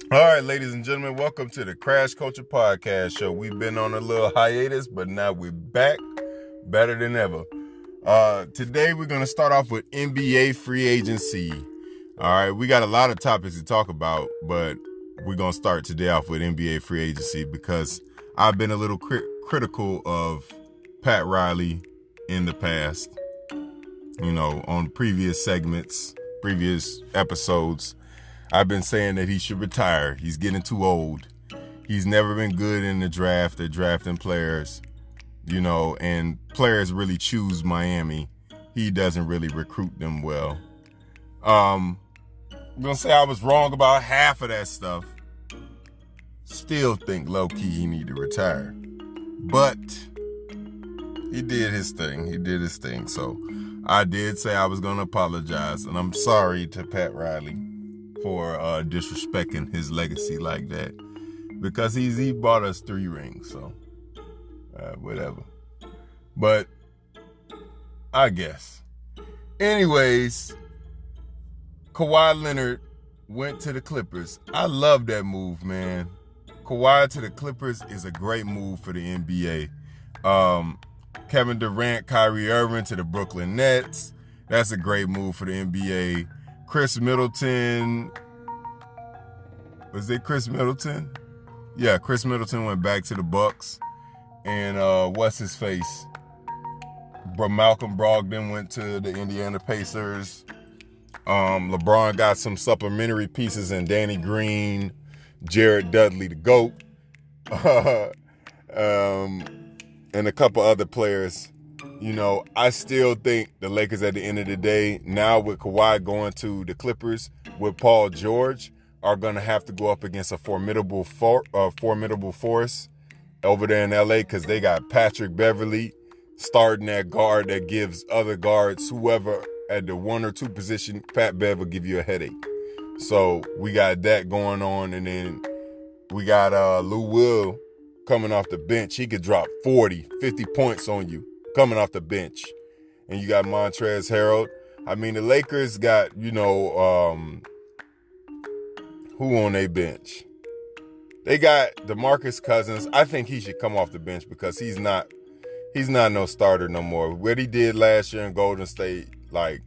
All right, ladies and gentlemen, welcome to the Crash Culture Podcast Show. We've been on a little hiatus, but now we're back better than ever. Today, we're going to start off with NBA free agency. All right, we got a lot of topics to talk about, but we're going to start today off with NBA free agency because I've been a little critical of Pat Riley in the past. You know, on previous segments, previous episodes, I've been saying that he should retire. He's getting too old. He's never been good in the draft at drafting players, you know, and players really choose Miami. He doesn't really recruit them well. I'm going to say I was wrong about half of that stuff. Still think low-key he need to retire. But he did his thing. So I did say I was going to apologize, and I'm sorry to Pat Riley for disrespecting his legacy like that, because he bought us 3 rings, so whatever. But I guess. Anyways, Kawhi Leonard went to the Clippers. I love that move, man. Kawhi to the Clippers is a great move for the NBA. Kevin Durant, Kyrie Irving to the Brooklyn Nets. That's a great move for the NBA. Chris Middleton. Was it Chris Middleton? Yeah, Chris Middleton went back to the Bucks. And what's his face? Malcolm Brogdon went to the Indiana Pacers. LeBron got some supplementary pieces in Danny Green, Jared Dudley, the GOAT, and a couple other players. You know, I still think the Lakers at the end of the day, now with Kawhi going to the Clippers with Paul George, are going to have to go up against a formidable force over there in LA, because they got Patrick Beverly starting at guard that gives other guards, whoever at the 1 or 2 position, Pat Bev will give you a headache. So we got that going on, and then we got Lou Will coming off the bench. He could drop 40, 50 points on you coming off the bench. And you got Montrezl Harrell. I mean, the Lakers got, you know, who on their bench? They got DeMarcus Cousins. I think he should come off the bench because he's not no starter no more. What he did last year in Golden State, like,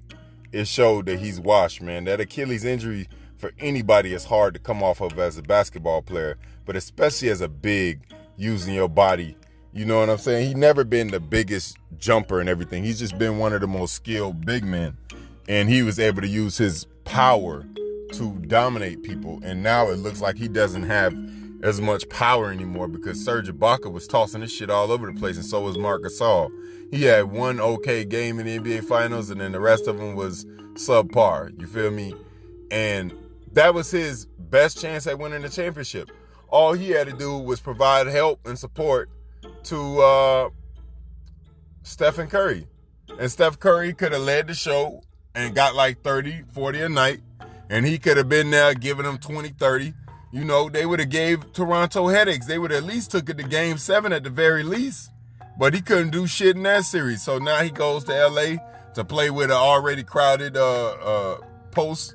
it showed that he's washed, man. That Achilles injury for anybody is hard to come off of as a basketball player, but especially as a big, using your body. You know what I'm saying? He's never been the biggest jumper and everything. He's just been one of the most skilled big men. And he was able to use his power to dominate people. And now it looks like he doesn't have as much power anymore, because Serge Ibaka was tossing this shit all over the place, and so was Marc Gasol. He had one okay game in the NBA Finals, and then the rest of them was subpar. You feel me? And that was his best chance at winning the championship. All he had to do was provide help and support to Stephen Curry. And Steph Curry could have led the show and got like 30, 40 a night. And he could have been there giving them 20, 30. You know, they would have gave Toronto headaches. They would have at least took it to Game 7 at the very least. But he couldn't do shit in that series. So now he goes to LA to play with an already crowded post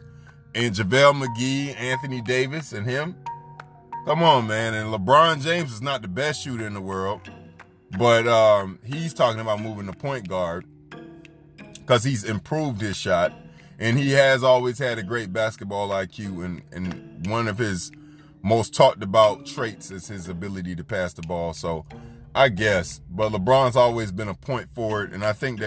and JaVale McGee, Anthony Davis, and him. Come on, man. And LeBron James is not the best shooter in the world. But he's talking about moving to point guard because he's improved his shot. And he has always had a great basketball IQ. And one of his most talked about traits is his ability to pass the ball. So I guess. But LeBron's always been a point forward. And I think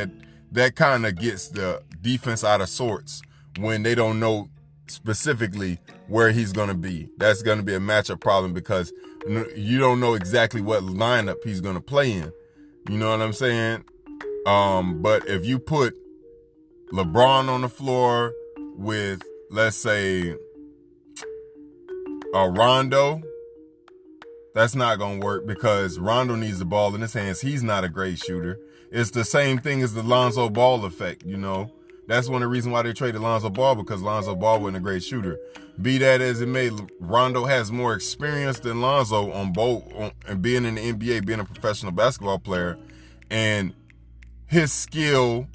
that kind of gets the defense out of sorts when they don't know specifically where he's going to be. That's going to be a matchup problem because you don't know exactly what lineup he's going to play in. You know what I'm saying? But if you put LeBron on the floor with, let's say, Rondo, that's not going to work because Rondo needs the ball in his hands. He's not a great shooter. It's the same thing as the Lonzo Ball effect, you know. That's one of the reasons why they traded Lonzo Ball, because Lonzo Ball wasn't a great shooter. Be that as it may, Rondo has more experience than Lonzo and being in the NBA, being a professional basketball player. And his skill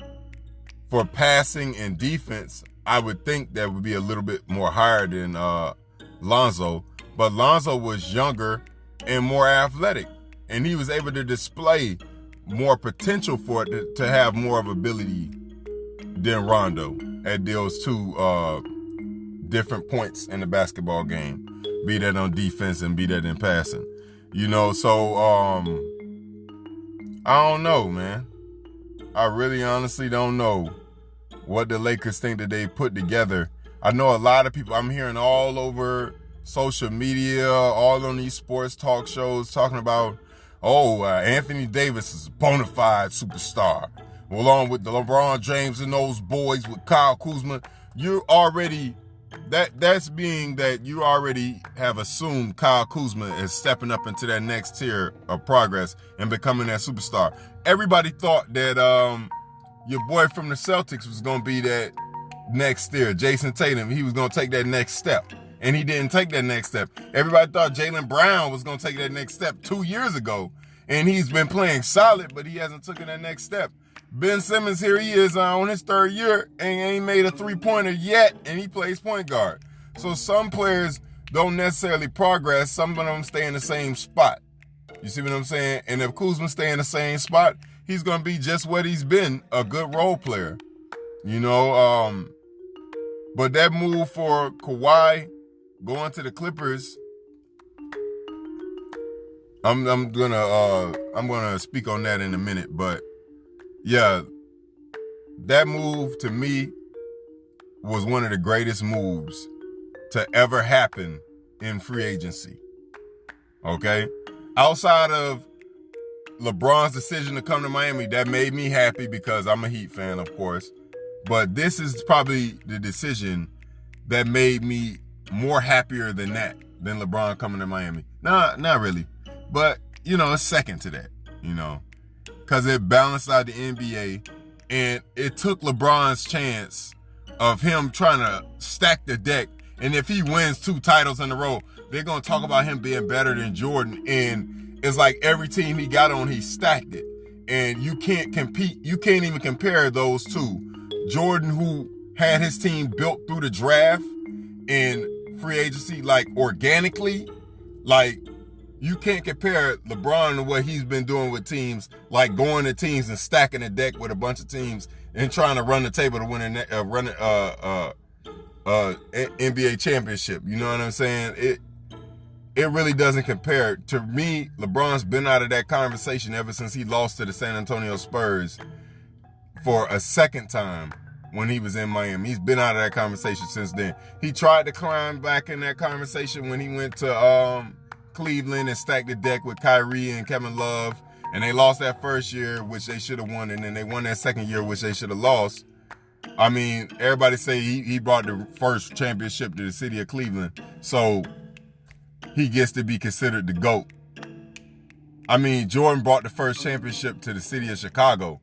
for passing and defense, I would think that would be a little bit more higher than Lonzo. But Lonzo was younger and more athletic, and he was able to display more potential for it to have more of ability than Rondo at those two different points in the basketball game, be that on defense and be that in passing. So I don't know, man. I really honestly don't know what the Lakers think that they put together. I know a lot of people, I'm hearing all over social media, all on these sports talk shows talking about, Anthony Davis is a bona fide superstar. Along with the LeBron James and those boys with Kyle Kuzma, you already have assumed Kyle Kuzma is stepping up into that next tier of progress and becoming that superstar. Everybody thought that your boy from the Celtics was going to be that next tier, Jason Tatum. He was going to take that next step, and he didn't take that next step. Everybody thought Jaylen Brown was going to take that next step 2 years ago, and he's been playing solid, but he hasn't taken that next step. Ben Simmons, here he is on his third year and ain't made a three-pointer yet, and he plays point guard. So some players don't necessarily progress. Some of them stay in the same spot. You see what I'm saying? And if Kuzma stay in the same spot, he's going to be just what he's been, a good role player. But that move for Kawhi going to the Clippers, I'm gonna speak on that in a minute, but yeah, that move to me was one of the greatest moves to ever happen in free agency. Okay? Outside of LeBron's decision to come to Miami, that made me happy because I'm a Heat fan, of course. But this is probably the decision that made me more happier than LeBron coming to Miami. Nah, not really. But, it's second to that, because it balanced out the NBA, and it took LeBron's chance of him trying to stack the deck. And if he wins 2 titles in a row, they're going to talk about him being better than Jordan. And it's like every team he got on, he stacked it. And you can't compete. You can't even compare those two. Jordan, who had his team built through the draft and free agency, like organically, like you can't compare LeBron to what he's been doing with teams, like going to teams and stacking the deck with a bunch of teams and trying to run the table to win a NBA championship. You know what I'm saying? It really doesn't compare. To me, LeBron's been out of that conversation ever since he lost to the San Antonio Spurs for a second time when he was in Miami. He's been out of that conversation since then. He tried to climb back in that conversation when he went to Cleveland and stacked the deck with Kyrie and Kevin Love, and they lost that first year, which they should have won, and then they won that second year, which they should have lost. I mean, everybody say he brought the first championship to the city of Cleveland, so he gets to be considered the GOAT. I mean, Jordan brought the first championship to the city of Chicago,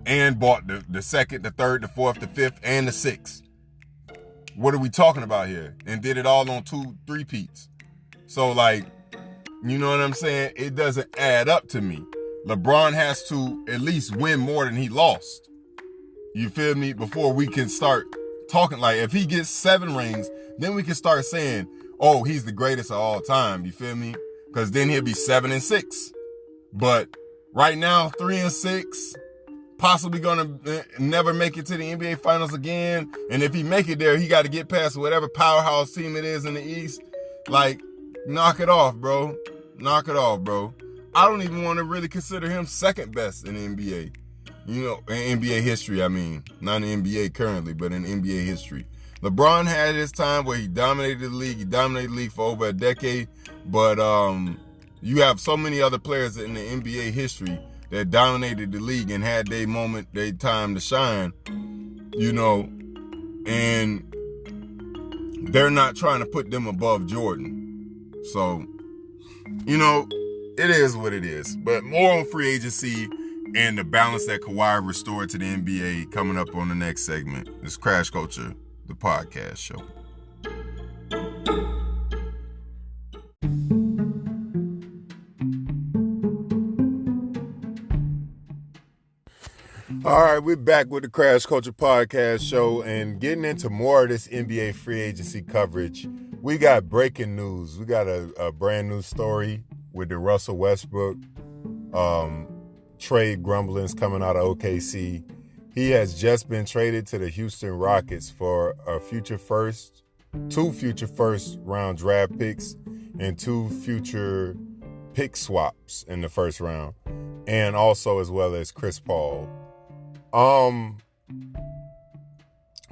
and bought the second, the third, the fourth, the fifth, and the sixth. What are we talking about here? And did it all on 2 3-peats. So, you know what I'm saying? It doesn't add up to me. LeBron has to at least win more than he lost. You feel me? Before we can start talking, if he gets 7 rings, then we can start saying, oh, he's the greatest of all time. You feel me? Because then he'll be 7-6. But right now, 3-6, possibly gonna never make it to the NBA Finals again. And if he make it there, he got to get past whatever powerhouse team it is in the East. Knock it off, bro. Knock it off, bro. I don't even want to really consider him second best in the NBA. In NBA history, I mean. Not in the NBA currently, but in NBA history. LeBron had his time where he dominated the league. He dominated the league for over a decade. But you have so many other players in the NBA history that dominated the league and had their moment, their time to shine, and they're not trying to put them above Jordan. So, it is what it is. But more on free agency and the balance that Kawhi restored to the NBA coming up on the next segment. It's Crash Culture, the podcast show. All right, we're back with the Crash Culture podcast show and getting into more of this NBA free agency coverage. we got breaking news. We got a brand new story with the Russell Westbrook trade grumblings coming out of OKC. He has just been traded to the Houston Rockets for two future first round draft picks and 2 future pick swaps in the first round, and also as well as Chris Paul.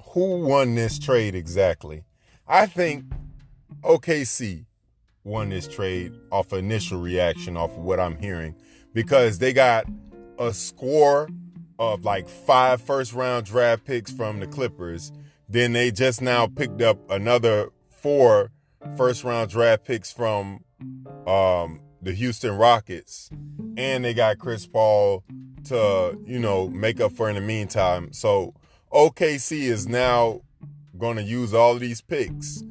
Who won this trade exactly? I think OKC won this trade off initial reaction off of what I'm hearing, because they got a score of like 5 first-round draft picks from the Clippers. Then they just now picked up another 4 first-round draft picks from the Houston Rockets. And they got Chris Paul to, make up for in the meantime. So OKC is now going to use all of these picks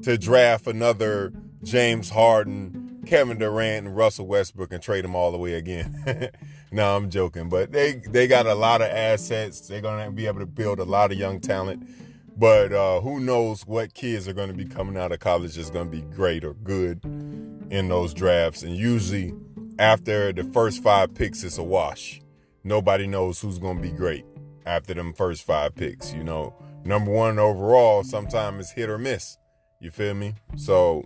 to draft another James Harden, Kevin Durant, and Russell Westbrook and trade them all the way again. No, I'm joking. But they got a lot of assets. They're going to be able to build a lot of young talent. But who knows what kids are going to be coming out of college that's going to be great or good in those drafts. And usually after the first 5 picks, it's a wash. Nobody knows who's going to be great after them first 5 picks. Number 1 overall, sometimes it's hit or miss. You feel me? So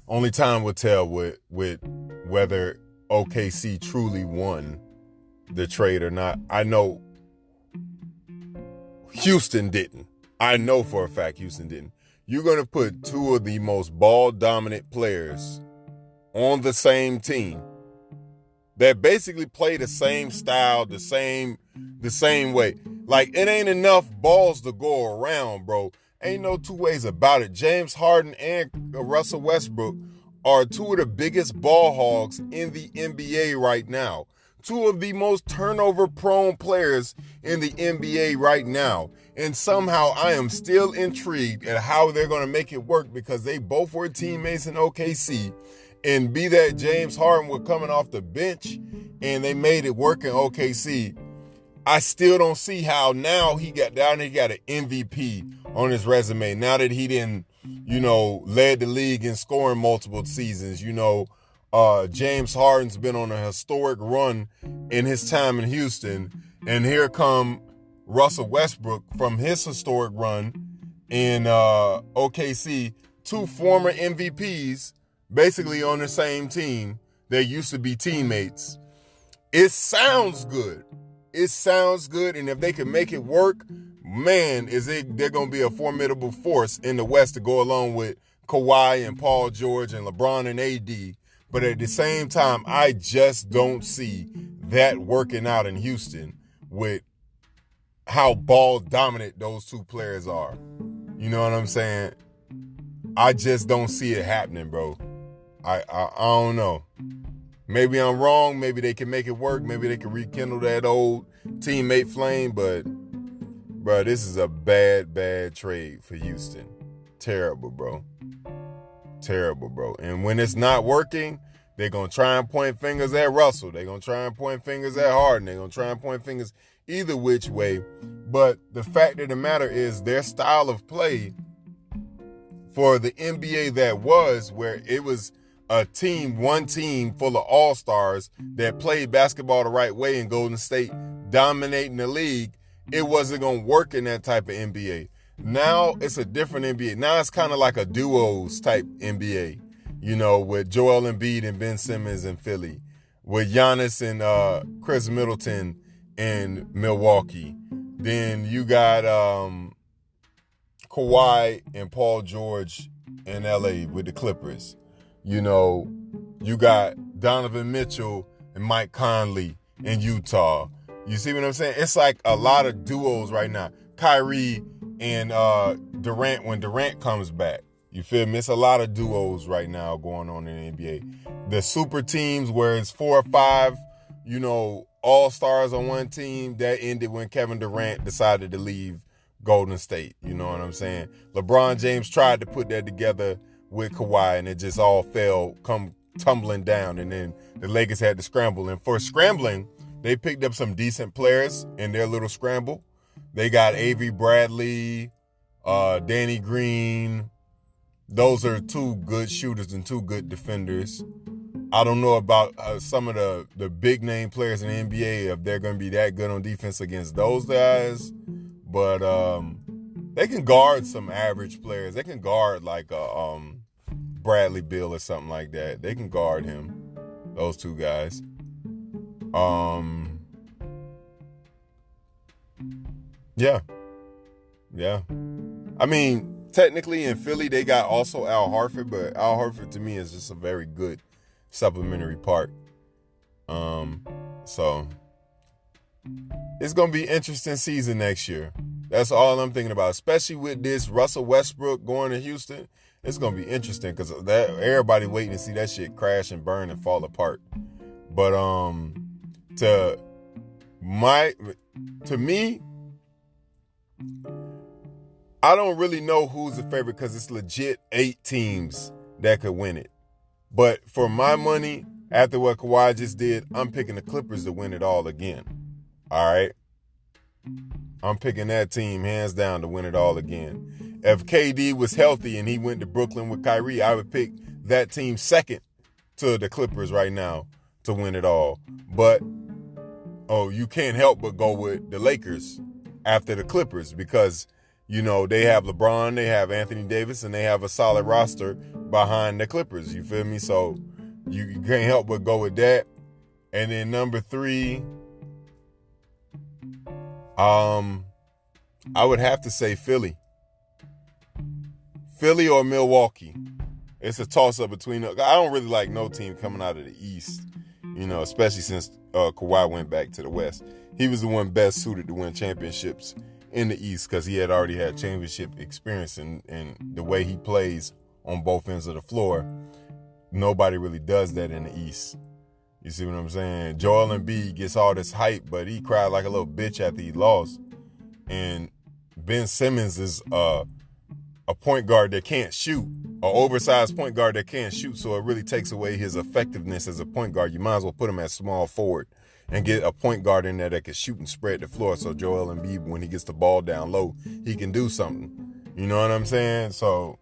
only time will tell with whether OKC truly won the trade or not. I know Houston didn't. I know for a fact Houston didn't. You're going to put 2 of the most ball-dominant players on the same team that basically play the same style, the same way. Like, it ain't enough balls to go around, bro. Ain't no 2 ways about it. James Harden and Russell Westbrook are 2 of the biggest ball hogs in the NBA right now. 2 of the most turnover-prone players in the NBA right now. And somehow I am still intrigued at how they're going to make it work, because they both were teammates in OKC. And be that James Harden was coming off the bench and they made it work in OKC, I still don't see how now he got an MVP on his resume. Now that he didn't, led the league in scoring multiple seasons. James Harden's been on a historic run in his time in Houston. And here come Russell Westbrook from his historic run in OKC. 2 former MVPs basically on the same team. They used to be teammates. It sounds good. And if they can make it work, man, they're going to be a formidable force in the West to go along with Kawhi and Paul George and LeBron and AD. But at the same time, I just don't see that working out in Houston with how ball dominant those 2 players are. You know what I'm saying? I just don't see it happening, bro. I don't know. Maybe I'm wrong. Maybe they can make it work. Maybe they can rekindle that old teammate flame. But, bro, this is a bad trade for Houston. Terrible, bro. Terrible, bro. And when it's not working, they're going to try and point fingers at Russell. They're going to try and point fingers at Harden. They're going to try and point fingers either which way. But the fact of the matter is their style of play for the NBA that was, where it was one team full of all-stars that played basketball the right way in Golden State, dominating the league, it wasn't going to work in that type of NBA. Now it's a different NBA. Now it's kind of like a duos type NBA, with Joel Embiid and Ben Simmons in Philly, with Giannis and Chris Middleton in Milwaukee. Then you got Kawhi and Paul George in LA with the Clippers. You got Donovan Mitchell and Mike Conley in Utah. You see what I'm saying? It's like a lot of duos right now. Kyrie and Durant when Durant comes back. You feel me? It's a lot of duos right now going on in the NBA. The super teams where it's 4 or 5, all-stars on one team, that ended when Kevin Durant decided to leave Golden State. You know what I'm saying? LeBron James tried to put that together with Kawhi, and it just all come tumbling down. And then the Lakers had to scramble. And for scrambling, they picked up some decent players in their little scramble. They got Avery Bradley, Danny Green. Those are two good shooters and two good defenders. I don't know about some of the big name players in the NBA if they're going to be that good on defense against those guys, but they can guard some average players. They can guard like a Bradley Beal or something like that. They can guard him. Those two guys. Yeah. I mean, technically in Philly they got also Al Horford, but Al Horford to me is just a very good supplementary part. So it's gonna be an interesting season next year. That's all I'm thinking about, especially with this Russell Westbrook going to Houston. It's gonna be interesting because that everybody waiting to see that shit crash and burn and fall apart. But to me, I don't really know who's the favorite because it's legit 8 teams that could win it. But for my money, after what Kawhi just did, I'm picking the Clippers to win it all again. All right? I'm picking that team hands down to win it all again. If KD was healthy and he went to Brooklyn with Kyrie, I would pick that team second to the Clippers right now to win it all. But, you can't help but go with the Lakers after the Clippers because, they have LeBron, they have Anthony Davis, and they have a solid roster behind the Clippers. You feel me? So you can't help but go with that. And then number 3, I would have to say Philly. Philly or Milwaukee. It's a toss-up between. I don't really like no team coming out of the East, especially since Kawhi went back to the West. He was the one best suited to win championships in the East because he had already had championship experience and the way he plays on both ends of the floor. Nobody really does that in the East. You see what I'm saying? Joel Embiid gets all this hype, but he cried like a little bitch after he lost. And Ben Simmons is a point guard that can't shoot, an oversized point guard that can't shoot, so it really takes away his effectiveness as a point guard. You might as well put him at small forward and get a point guard in there that can shoot and spread the floor so Joel Embiid, when he gets the ball down low, he can do something. You know what I'm saying? So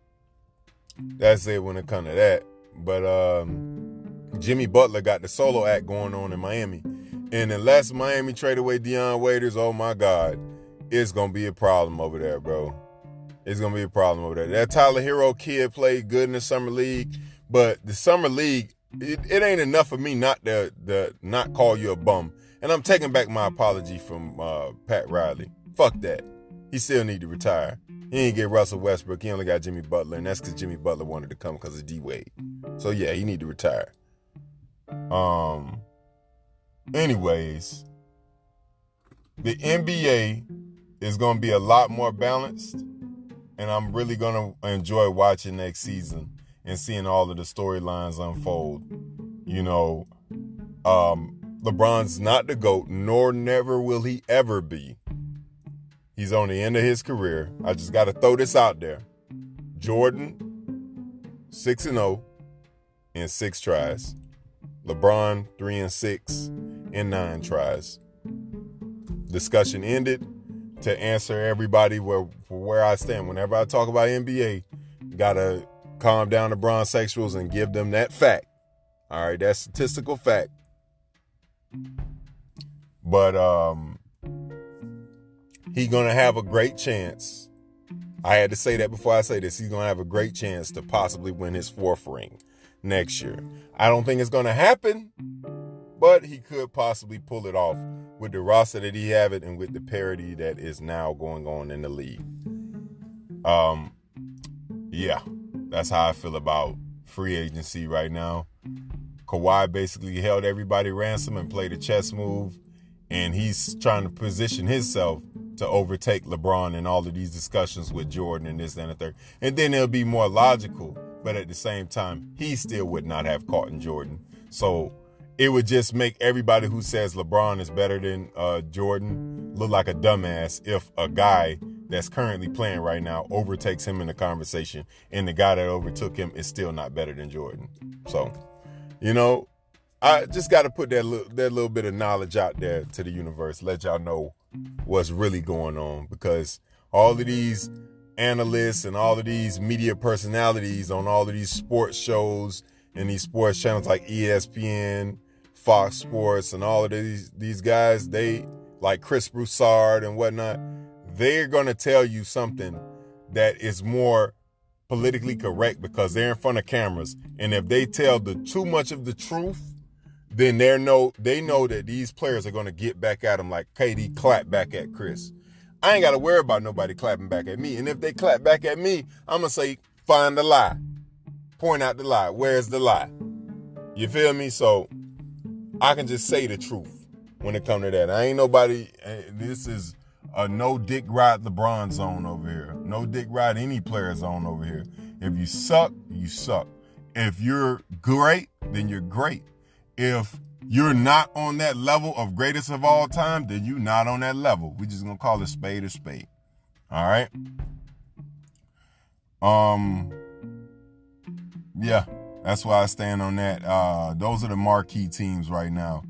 that's it when it comes to that. But Jimmy Butler got the solo act going on in Miami. And unless Miami trade away Deion Waiters, oh my God, it's going to be a problem over there, bro. It's going to be a problem over there. That Tyler Hero kid played good in the Summer League, but the Summer League, it ain't enough for me not to not call you a bum. And I'm taking back my apology from Pat Riley. Fuck that. He still need to retire. He ain't get Russell Westbrook. He only got Jimmy Butler, and that's because Jimmy Butler wanted to come because of D-Wade. So, yeah, he need to retire. Anyways, the NBA is going to be a lot more balanced, and I'm really going to enjoy watching next season and seeing all of the storylines unfold. LeBron's not the GOAT, nor never will he ever be. He's on the end of his career. I just got to throw this out there. Jordan, 6-0 in 6 tries. LeBron, 3-6 in 9 tries. Discussion ended. To answer everybody where I stand, whenever I talk about NBA, gotta calm down the bronzexuals and give them that fact. All right, that's statistical fact. But he's gonna have a great chance. I had to say that before I say this. He's gonna have a great chance to possibly win his 4th ring next year. I don't think it's gonna happen, but he could possibly pull it off with the roster that he have it and with the parity that is now going on in the league. Yeah, that's how I feel about free agency right now. Kawhi basically held everybody ransom and played a chess move, and he's trying to position himself to overtake LeBron in all of these discussions with Jordan and this and the third. And then it'll be more logical, but at the same time, he still would not have caught in Jordan. So it would just make everybody who says LeBron is better than Jordan look like a dumbass if a guy that's currently playing right now overtakes him in the conversation, and the guy that overtook him is still not better than Jordan. So, I just got to put that little bit of knowledge out there to the universe, let y'all know what's really going on, because all of these analysts and all of these media personalities on all of these sports shows and these sports channels like ESPN, Fox Sports, and all of these guys, they like Chris Broussard and whatnot, they're going to tell you something that is more politically correct because they're in front of cameras. And if they tell too much of the truth, then they know that these players are going to get back at them like KD clapped back at Chris. I ain't got to worry about nobody clapping back at me. And if they clap back at me, I'm going to say, find the lie. Point out the lie. Where's the lie? You feel me? So I can just say the truth when it comes to that. I ain't nobody, this is a no dick ride LeBron zone over here. No dick ride any player zone over here. If you suck, you suck. If you're great, then you're great. If you're not on that level of greatest of all time, then you're not on that level. We're just gonna call it spade a spade. All right. Yeah, that's why I stand on that. Those are the marquee teams right now.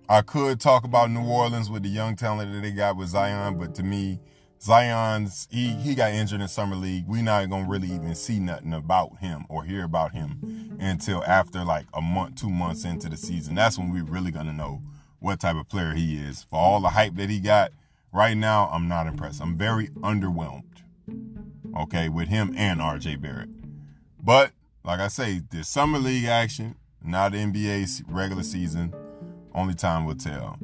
I could talk about New Orleans with the young talent that they got with Zion, but to me, Zion's, he got injured in Summer League. We're not going to really even see nothing about him or hear about him until after like a month, 2 months into the season. That's when we're really going to know what type of player he is. For all the hype that he got, right now, I'm not impressed. I'm very underwhelmed, okay, with him and RJ Barrett. But, like I say, this Summer League action, not the NBA regular season, only time will tell.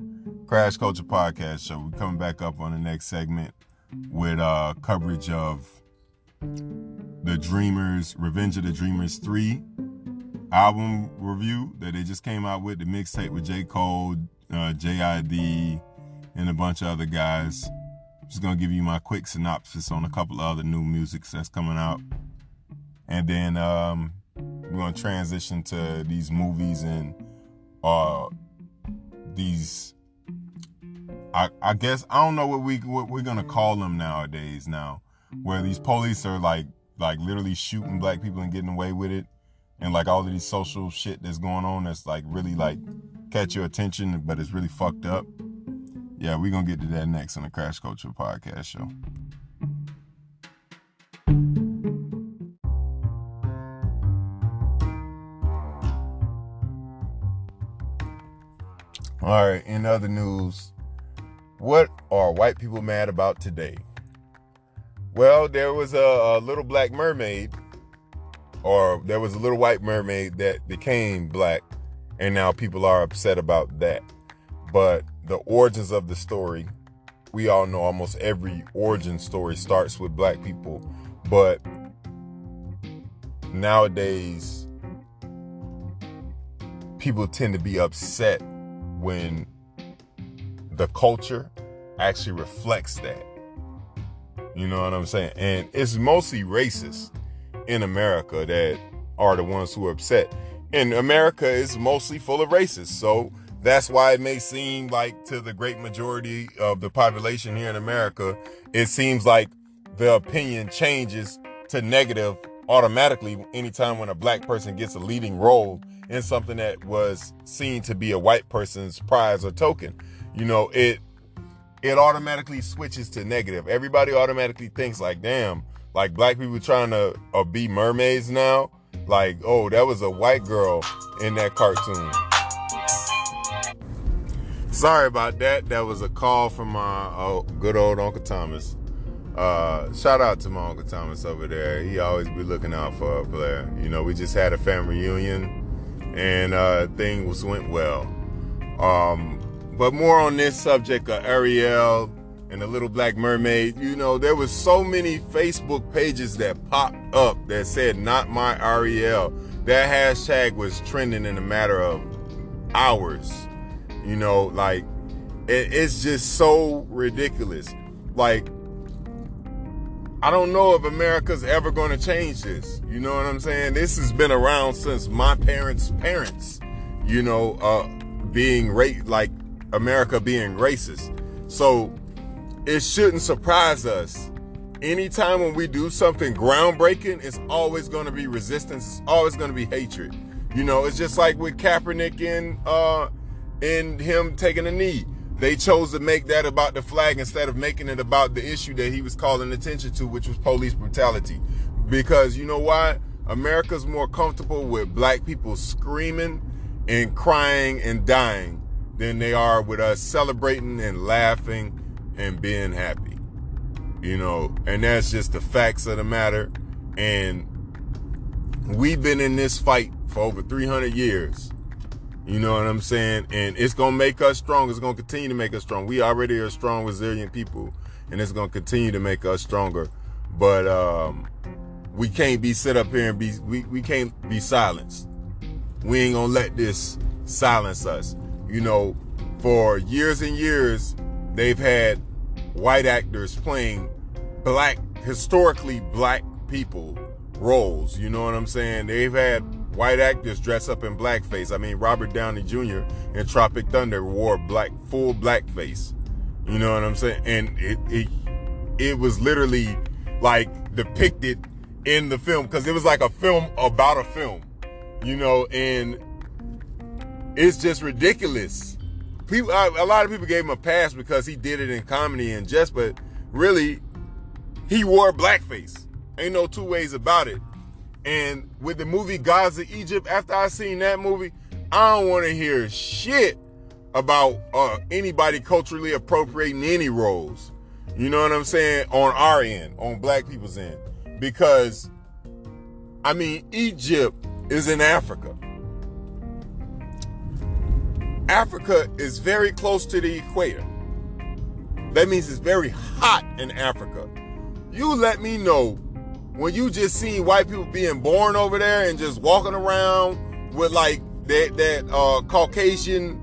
Crash Culture Podcast Show. We're coming back up on the next segment with coverage of the Dreamers, Revenge of the Dreamers 3 album review that they just came out with, the mixtape with J. Cole, J.I.D., and a bunch of other guys. Just going to give you my quick synopsis on a couple of other new music that's coming out. And then we're going to transition to these movies and these, I guess, I don't know what we're going to call them nowadays now, where these police are like literally shooting black people and getting away with it. And like all of these social shit that's going on that's like really like catch your attention, but it's really fucked up. Yeah, we're going to get to that next on the Crash Culture Podcast Show. All right, in other news, what are white people mad about today? Well, there was a little black mermaid, or there was a little white mermaid that became black, and now people are upset about that. But the origins of the story, we all know almost every origin story starts with black people, but nowadays people tend to be upset when the culture actually reflects that. You know what I'm saying? And it's mostly racists in America that are the ones who are upset. And America is mostly full of racists. So that's why it may seem like to the great majority of the population here in America, it seems like the opinion changes to negative automatically anytime when a black person gets a leading role in something that was seen to be a white person's prize or token. You know, it automatically switches to negative. Everybody automatically thinks like, damn, like black people trying to be mermaids now. Like, oh, that was a white girl in that cartoon. Sorry about that. That was a call from my good old Uncle Thomas. Shout out to my Uncle Thomas over there. He always be looking out for a player. You know, we just had a family reunion and things went well. But more on this subject of Ariel and the Little Black Mermaid. You know, there was so many Facebook pages that popped up that said, "Not my Ariel." That hashtag was trending in a matter of hours. You know, like, it's just so ridiculous. Like, I don't know if America's ever going to change this. You know what I'm saying? This has been around since my parents' parents, you know, being like America being racist. So it shouldn't surprise us. Anytime when we do something groundbreaking, it's always going to be resistance. It's always going to be hatred. You know, it's just like with Kaepernick and him taking a knee. they chose to make that about the flag instead of making it about the issue that he was calling attention to, which was police brutality. Because you know why? America's more comfortable with black people screaming and crying and dying than they are with us celebrating and laughing and being happy. You know, and that's just the facts of the matter. And we've been in this fight for over 300 years. You know what I'm saying? And it's going to make us strong. It's going to continue to make us strong. We already are strong, resilient people, and it's going to continue to make us stronger. But we can't be sit up here and we can't be silenced. We ain't going to let this silence us. You know, for years and years, they've had white actors playing historically black people roles. You know what I'm saying? They've had white actors dress up in blackface. I mean, Robert Downey Jr. in Tropic Thunder wore full blackface. You know what I'm saying? And it was literally like depicted in the film, because it was like a film about a film. You know, and it's just ridiculous. A lot of people gave him a pass because he did it in comedy and jest, but really, he wore blackface. Ain't no two ways about it. And with the movie Gods of Egypt, after I seen that movie, I don't want to hear shit about anybody culturally appropriating any roles. You know what I'm saying? On our end, on black people's end. Because, I mean, Egypt is in Africa. Africa is very close to the equator. That means it's very hot in Africa. You let me know when you just see white people being born over there and just walking around with like that Caucasian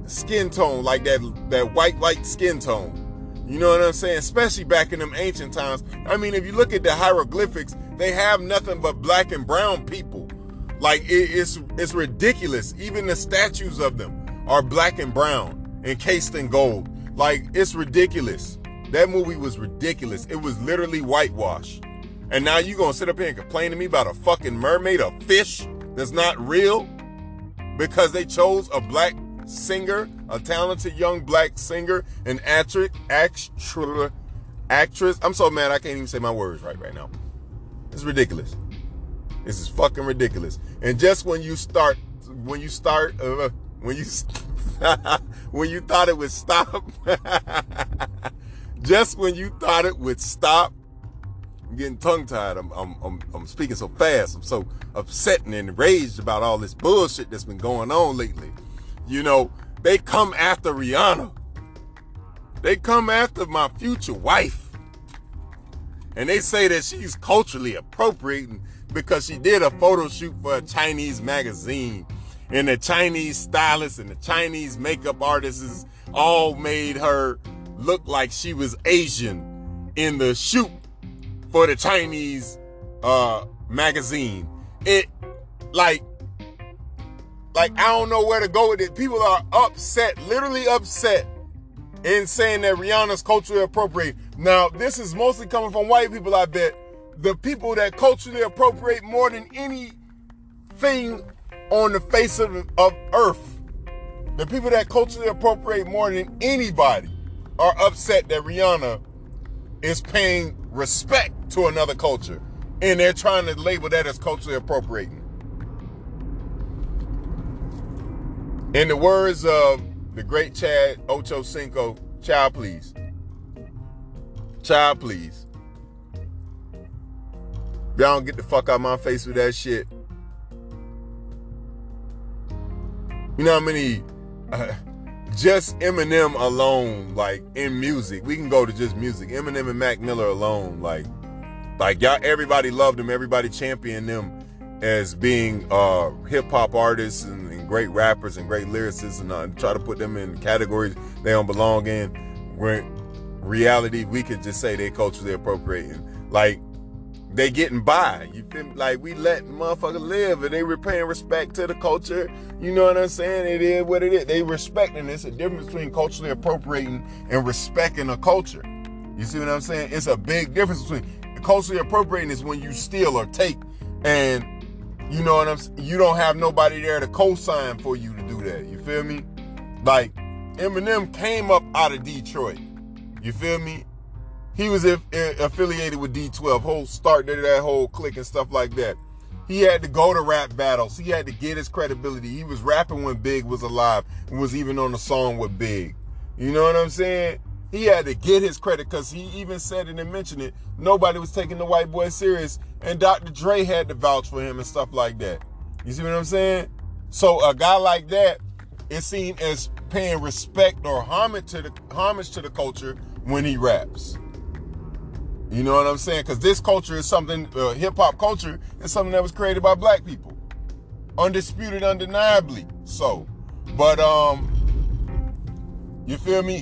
skin tone, like that white skin tone. You know what I'm saying? Especially back in them ancient times. I mean, if you look at the hieroglyphics, they have nothing but black and brown people. Like it's ridiculous. Even the statues of them are black and brown, encased in gold. Like, it's ridiculous. That movie was ridiculous. It was literally whitewashed. And now you gonna sit up here and complain to me about a fucking mermaid, a fish that's not real, because they chose a black singer, a talented young black singer, an actress. I'm so mad I can't even say my words right now. It's ridiculous. This is fucking ridiculous. And just when you thought it would stop, just when you thought it would stop, I'm getting tongue-tied. I'm speaking so fast. I'm so upset and enraged about all this bullshit that's been going on lately. You know, they come after Rihanna. They come after my future wife. And they say that she's culturally appropriating because she did a photo shoot for a Chinese magazine. And the Chinese stylists and the Chinese makeup artists all made her look like she was Asian in the shoot for the Chinese magazine. It like I don't know where to go with it. People are upset, literally upset, in saying that Rihanna's culturally appropriate. Now, this is mostly coming from white people, I bet. The people that culturally appropriate more than anything on the face of earth. The people that culturally appropriate more than anybody are upset that Rihanna is paying respect to another culture. And they're trying to label that as culturally appropriating. In the words of the great Chad Ochocinco, child please. Child please. Y'all don't get the fuck out of my face with that shit. You know how many, just Eminem alone, like in music, we can go to just music. Eminem and Mac Miller alone, like y'all, everybody loved them. Everybody championed them as being hip hop artists and great rappers and great lyricists, and try to put them in categories they don't belong in. Where in reality, we could just say they culturally appropriating. Like, they getting by. You feel me? Like, we let motherfuckers live and they were paying respect to the culture. You know what I'm saying? It is what it is. They respecting. It's a difference between culturally appropriating and respecting a culture. You see what I'm saying? It's a big difference between culturally appropriating is when you steal or take, and you know what I'm saying? You don't have nobody there to co-sign for you to do that. You feel me? Like, Eminem came up out of Detroit. You feel me? He was affiliated with D12, started that whole clique and stuff like that. He had to go to rap battles. He had to get his credibility. He was rapping when Big was alive and was even on the song with Big. You know what I'm saying? He had to get his credit because he even said it and mentioned it. Nobody was taking the white boy serious, and Dr. Dre had to vouch for him and stuff like that. You see what I'm saying? So a guy like that is seen as paying respect or homage to the culture when he raps. You know what I'm saying? Because this culture is something, hip-hop culture is something that was created by black people. Undisputed, undeniably so. But, you feel me?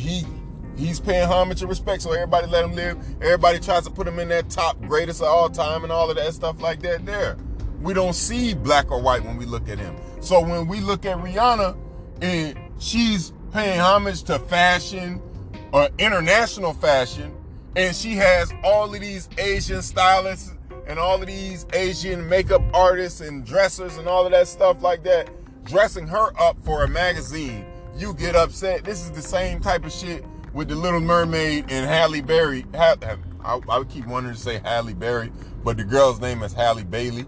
He's paying homage and respect, so everybody let him live. Everybody tries to put him in that top greatest of all time and all of that stuff like that there. We don't see black or white when we look at him. So when we look at Rihanna, and she's paying homage to fashion, or international fashion, and she has all of these Asian stylists and all of these Asian makeup artists and dressers and all of that stuff like that, dressing her up for a magazine, you get upset. This is the same type of shit with the Little Mermaid and Halle Berry. I would keep wanting to say Halle Berry, but the girl's name is Halle Bailey.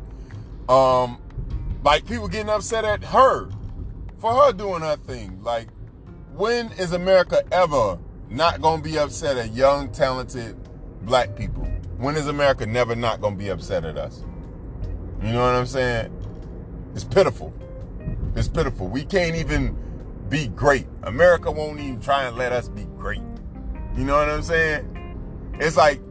Like, people getting upset at her for her doing her thing. Like, when is America ever not gonna be upset at young, talented black people? When is America never not gonna be upset at us? You know what I'm saying? It's pitiful. It's pitiful. We can't even be great. America won't even try and let us be great. You know what I'm saying? It's like,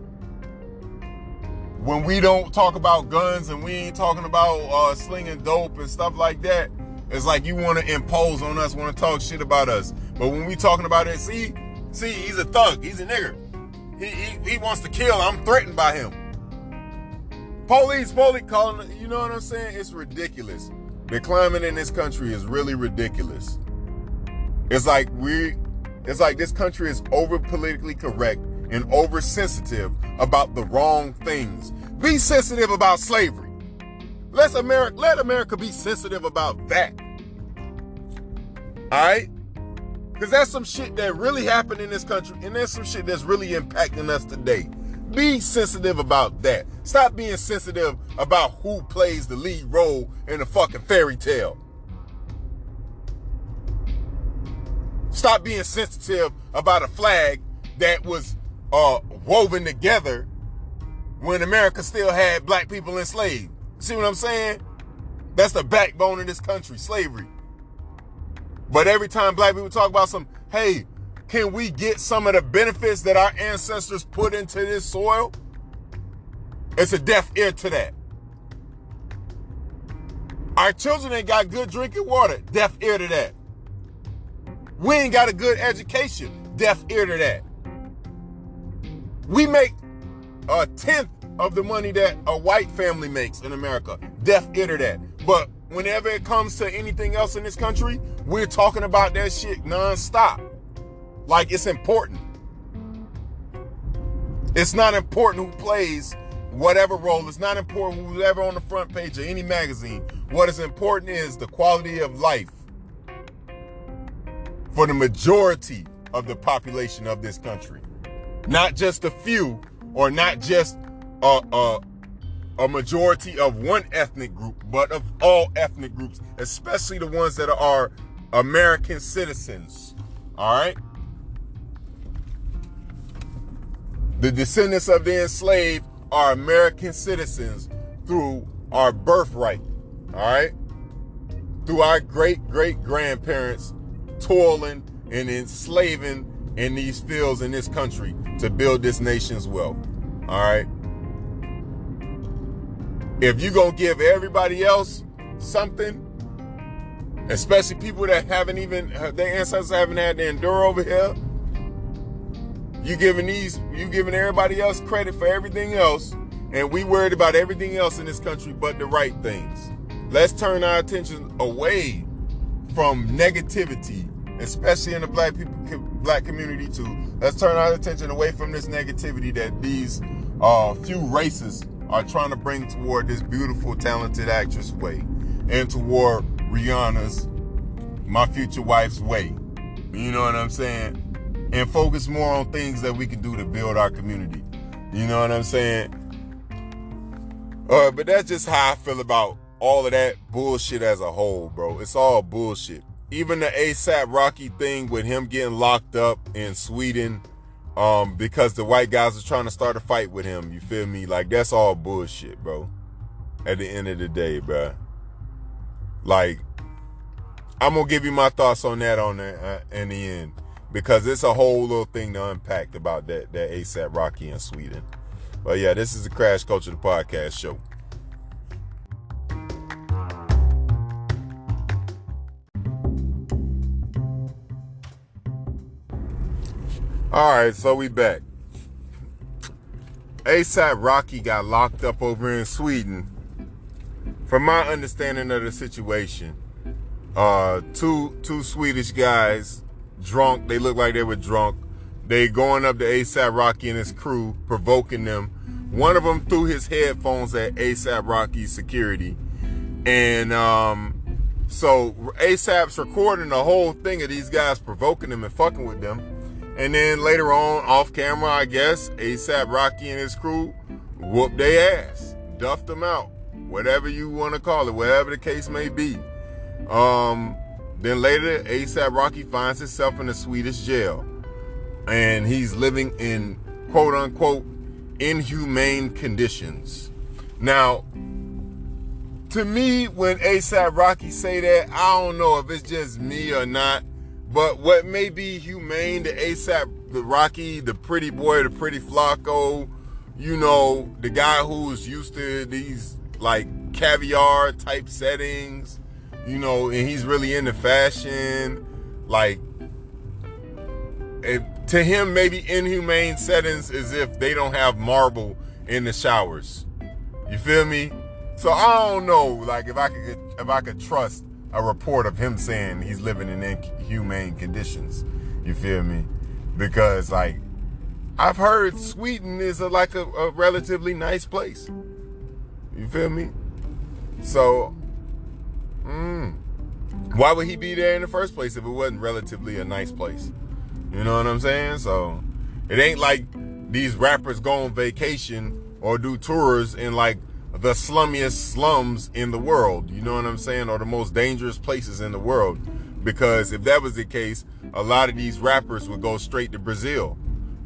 when we don't talk about guns and we ain't talking about slinging dope and stuff like that, it's like you want to impose on us, want to talk shit about us. But when we talking about it, see, he's a thug, he's a nigger. He wants to kill, I'm threatened by him. Police calling, you know what I'm saying? It's ridiculous. The climate in this country is really ridiculous. It's like this country is over politically correct and oversensitive about the wrong things. Be sensitive about slavery. Let America be sensitive about that. All right? Because that's some shit that really happened in this country, and there's some shit that's really impacting us today. Be sensitive about that. Stop being sensitive about who plays the lead role in a fucking fairy tale. Stop being sensitive about a flag that was woven together when America still had black people enslaved. See what I'm saying? That's the backbone of this country, slavery. But every time black people talk about hey, can we get some of the benefits that our ancestors put into this soil? It's a deaf ear to that. Our children ain't got good drinking water, deaf ear to that. We ain't got a good education, deaf ear to that. We make 1/10 of the money that a white family makes in America, deaf ear to that. But whenever it comes to anything else in this country, we're talking about that shit nonstop. Like it's important. It's not important who plays whatever role. It's not important who's ever on the front page of any magazine. What is important is the quality of life for the majority of the population of this country. Not just a few, or not just a majority of one ethnic group, but of all ethnic groups, especially the ones that are American citizens. All right? The descendants of the enslaved are American citizens through our birthright. All right? Through our great-great-grandparents toiling and enslaving in these fields in this country to build this nation's wealth. All right? If you're going to give everybody else something, especially people that haven't even, their ancestors haven't had to endure over here, you giving everybody else credit for everything else, and we worried about everything else in this country but the right things. Let's turn our attention away from negativity, especially in the black community too. Let's turn our attention away from this negativity that these few races are trying to bring toward this beautiful, talented actress way, and toward Rihanna's, my future wife's way. You know what I'm saying? And focus more on things that we can do to build our community. You know what I'm saying? But that's just how I feel about all of that bullshit as a whole, bro. It's all bullshit. Even the ASAP Rocky thing with him getting locked up in Sweden because the white guys are trying to start a fight with him. You feel me? Like, that's all bullshit, bro. At the end of the day, bro. Like, I'm going to give you my thoughts on that in the end. Because it's a whole little thing to unpack about that ASAP Rocky in Sweden. But yeah, this is the Crash Culture, the podcast show. Alright, so we back. ASAP Rocky got locked up over in Sweden. From my understanding of the situation, two Swedish guys, drunk, they look like they were drunk. They going up to ASAP Rocky and his crew, provoking them. One of them threw his headphones at ASAP Rocky's security. And so ASAP's recording the whole thing of these guys provoking them and fucking with them. And then later on, off camera, I guess, ASAP Rocky and his crew whooped their ass, duffed them out, whatever you want to call it, whatever the case may be. Then later, ASAP Rocky finds himself in a Swedish jail. And he's living in, quote unquote, inhumane conditions. Now, to me, when ASAP Rocky say that, I don't know if it's just me or not, but what may be humane to ASAP the Rocky, the pretty boy, the pretty Flacco, you know, the guy who's used to these like caviar type settings, you know, and he's really into fashion, like, to him, maybe inhumane settings is if they don't have marble in the showers. You feel me? So I don't know, like, if I could trust a report of him saying he's living in inhumane conditions. You feel me? Because, like, I've heard Sweden is a relatively nice place. You feel me? So, why would he be there in the first place if it wasn't relatively a nice place? You know what I'm saying? So, it ain't like these rappers go on vacation or do tours in, like, the slummiest slums in the world, you know what I'm saying, or the most dangerous places in the world. Because if that was the case, a lot of these rappers would go straight to Brazil,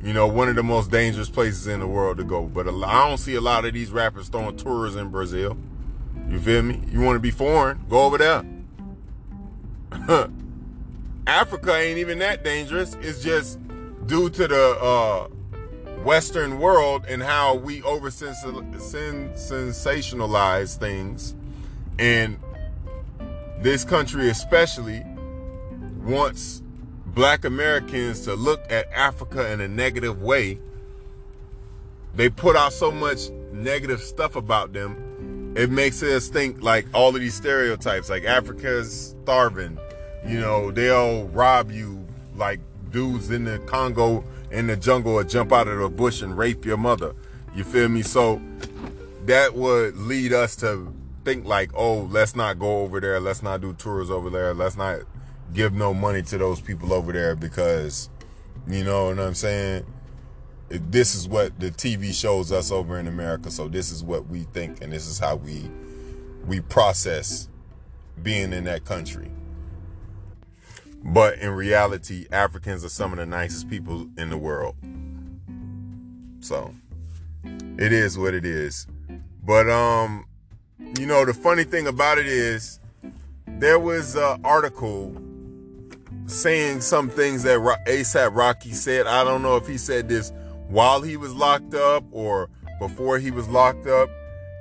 you know, one of the most dangerous places in the world to go. But I don't see a lot of these rappers throwing tours in Brazil. You feel me? You want to be foreign? Go over there. Africa ain't even that dangerous. It's just due to the Western world and how we sensationalize things, and this country especially wants black Americans to look at Africa in a negative way. They put out so much negative stuff about them, it makes us think like all of these stereotypes, like Africa's starving, you know, they'll rob you, like dudes in the Congo in the jungle or jump out of the bush and rape your mother. You feel me? So that would lead us to think like, oh, let's not go over there. Let's not do tours over there. Let's not give no money to those people over there because, you know what I'm saying? This is what the TV shows us over in America. So this is what we think, and this is how we process being in that country. But in reality, Africans are some of the nicest people in the world. So it is what it is. But you know, the funny thing about it is there was an article saying some things that ASAP Rocky said. I don't know if he said this while he was locked up or before he was locked up.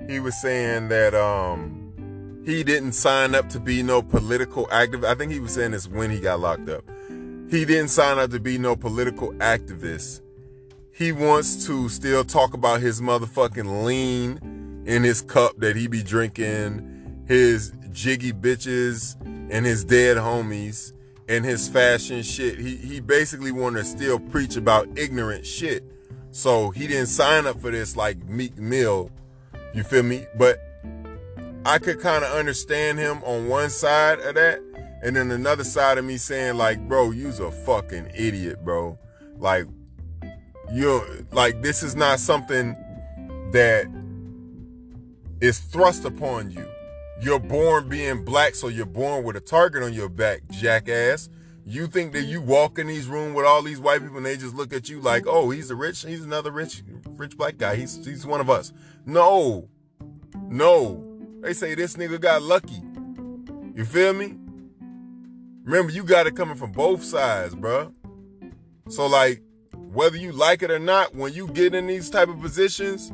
He was saying that he didn't sign up to be no political activist. I think he was saying this when he got locked up. He didn't sign up to be no political activist. He wants to still talk about his motherfucking lean in his cup that he be drinking, his jiggy bitches and his dead homies and his fashion shit. He basically wanted to still preach about ignorant shit. So he didn't sign up for this like Meek Mill. You feel me? But I could kind of understand him on one side of that And then another side of me saying, like, bro, you's a fucking idiot, bro. Like, this is not something that is thrust upon you. You're born being black, so you're born with a target on your back, jackass. You think that you walk in these rooms with all these white people and they just look at you like, oh, he's another rich black guy. He's one of us. No. They say this nigga got lucky. You feel me? Remember, you got it coming from both sides, bro. So, like, whether you like it or not, when you get in these type of positions,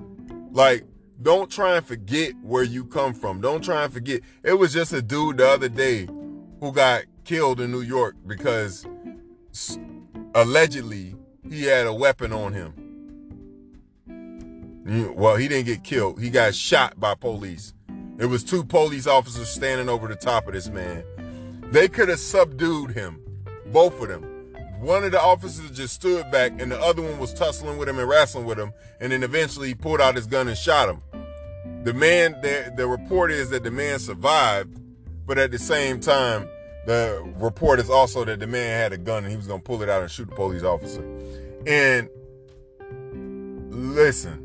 like, don't try and forget where you come from. Don't try and forget. It was just a dude the other day who got killed in New York because allegedly he had a weapon on him. Well, he didn't get killed. He got shot by police. It was 2 police officers standing over the top of this man. They could have subdued him, both of them. One of the officers just stood back and the other one was tussling with him and wrestling with him, and then eventually he pulled out his gun and shot him. The report is that the man survived, but at the same time, the report is also that the man had a gun and he was going to pull it out and shoot the police officer. And listen,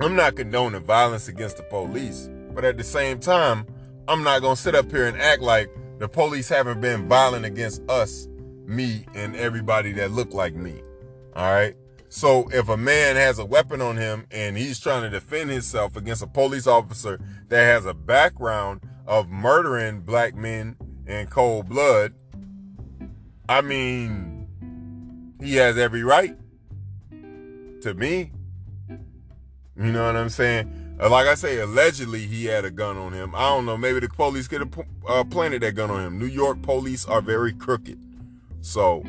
I'm not condoning violence against the police, but at the same time, I'm not going to sit up here and act like the police haven't been violent against us, me, and everybody that look like me. All right? So if a man has a weapon on him and he's trying to defend himself against a police officer that has a background of murdering black men in cold blood, I mean, he has every right to me. You know what I'm saying? Like I say, allegedly he had a gun on him. I don't know. Maybe the police could have planted that gun on him. New York police are very crooked. So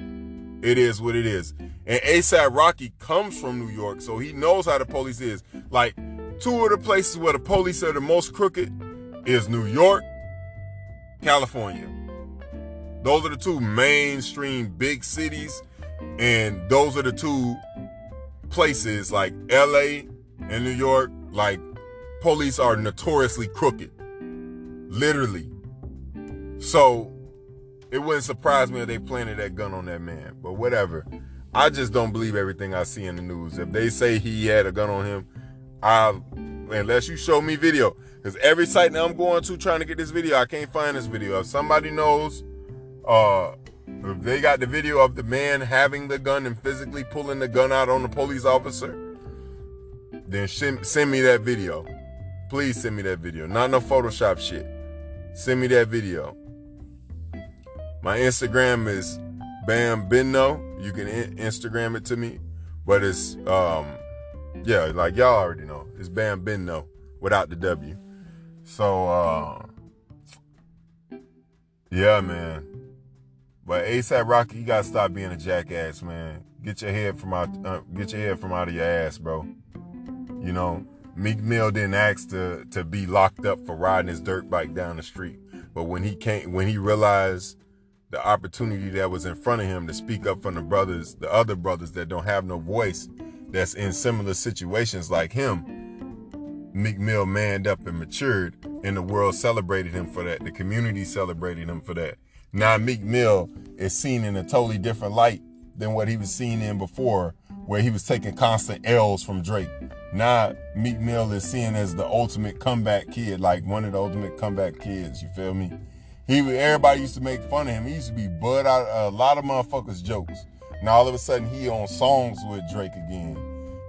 it is what it is. And A$AP Rocky comes from New York, so he knows how the police is. Like, 2 of the places where the police are the most crooked is New York, California. Those are the 2 mainstream big cities, and those are the 2 places, like LA and New York, like, police are notoriously crooked. Literally. So it wouldn't surprise me if they planted that gun on that man. But whatever. I just don't believe everything I see in the news. If they say he had a gun on him, unless you show me video. Because every site that I'm going to trying to get this video, I can't find this video. If somebody knows, if they got the video of the man having the gun and physically pulling the gun out on the police officer, then send me that video. Please send me that video. Not no Photoshop shit. Send me that video. My Instagram is BamBinno. You can Instagram it to me. But it's, yeah, like y'all already know. It's BamBinno without the W. So, yeah, man. But A$AP Rocky, you gotta stop being a jackass, man. Get your head from out of your ass, bro. You know, Meek Mill didn't ask to be locked up for riding his dirt bike down the street. But when he realized the opportunity that was in front of him to speak up for the other brothers that don't have no voice, that's in similar situations like him, Meek Mill manned up and matured, and the world celebrated him for that. The community celebrated him for that. Now Meek Mill is seen in a totally different light than what he was seen in before, where he was taking constant L's from Drake. Now Meek Mill is seen as the ultimate comeback kid, like one of the ultimate comeback kids, you feel me? Everybody used to make fun of him. He used to be bud out of a lot of motherfuckers' jokes. Now all of a sudden he on songs with Drake again.